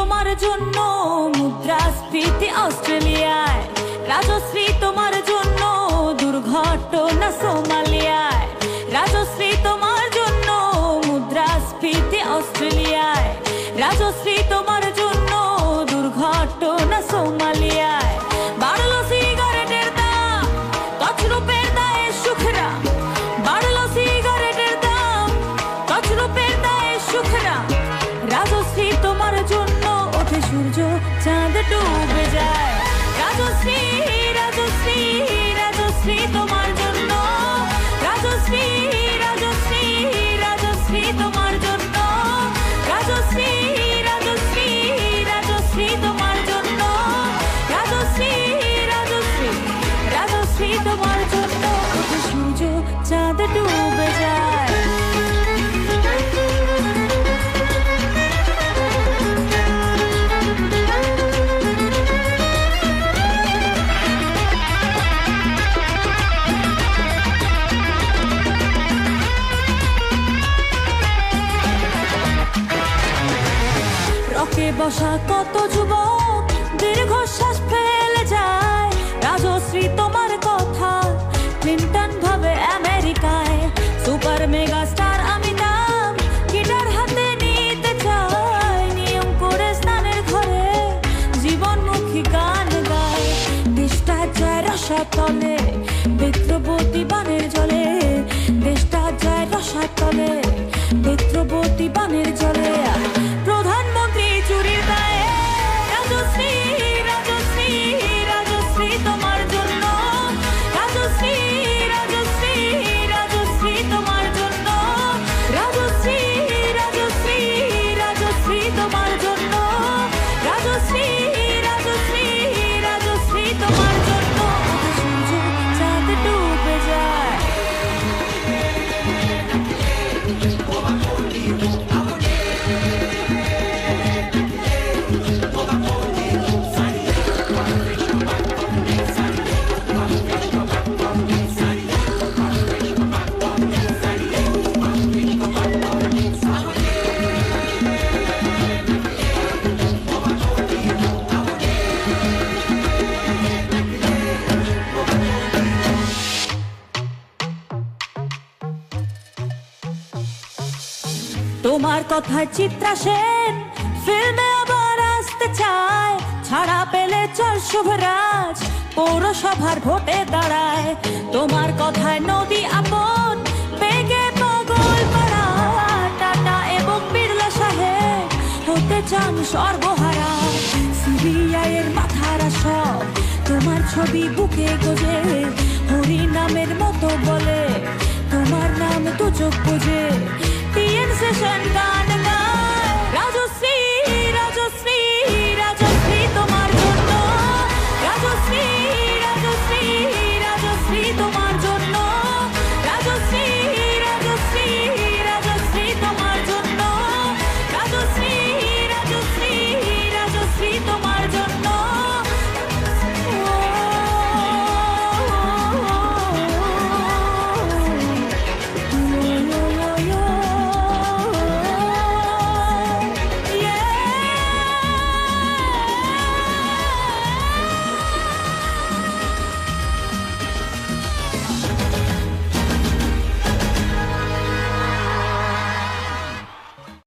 তোমার জন্য মুদ্রাস্ফীতি অস্ট্রেলিয়ায়, রাজশ্রী তোমার জন্য দুর্ঘটনা সোমালিয়ায়, রাজশ্রী তোমার জন্য মুদ্রাস্ফীতি অস্ট্রেলিয়ায়, রাজশ্রী তোমার জন্য দুর্ঘটনা সোমালিয়ায়। বাড়লো সিগারেটের দাম, তছরূপের দায়ে সুখরা, বাড়লো সিগারেটের দাম, তছরূপের দায়ে সুখরা। রাজশ্রী তোমার জন্য ওঠে সূর্য, চাঁদ ডুবে যায়। রাজশ্রী রাজশ্রী রাজশ্রী তোমার জন্য, রাজশ্রী রাজশ্রী রাজশ্রী তোমার জন্য, রাজশ্রী রাজশ্রী রাজশ্রী তোমার জন্য, রাজশ্রী রাজশ্রী রাজশ্রী তোমার জন্য ওঠে সূর্য, চাঁদ ডুবে যায়। রকে বসা কত যুবক দীর্ঘশ্বাস ফেলে যায়। রাজশ্রী তোমার কথা ক্লিন্টন ভাবে আমেরিকায়, super mega star Amitabh guitar হাতে নিতে চায়। নিয়ম করে স্নানের ঘরে জীবনমুখী গান গায়। দেশটা যায় রসাতলে বিদ্রবতী বানের জলে, দেশটা যায় রসাতলে বিদ্রবতী বানের জলে। প্রধানমন্ত্রী চুরির দায়ে রাজশ্রী রাজশ্রী রাজশ্রী তোমার জন্য, রাজশ্রী রাজশ্রী রাজশ্রী তোমার জন্য, রাজশ্রী রাজশ্রী রাজশ্রী তোমার জন্য, রাজশ্রী রাজশ্রী রাজশ্রী তোমার জন্য সূর্য, চাঁদ ডুবে যায়। তোমার কথায় চিত্রা সেন ফিল্মে আবার আসতে চায়। ছাড়া পেলে চল শুভরাজ পৌরসভার ভোটে দাঁড়ায়। তোমার কথায় নদী আপন বেগে পাগল পাড়া, টাটা এবং বিড়লা সাহেব হতে চান সর্বহারা। সিবিআই এর মাথারা সব তোমার ছবি বুকে গোজে, হরি নামের মতো বলে তোমার নাম দু চোখ বুঝে। টিএন সেশন গান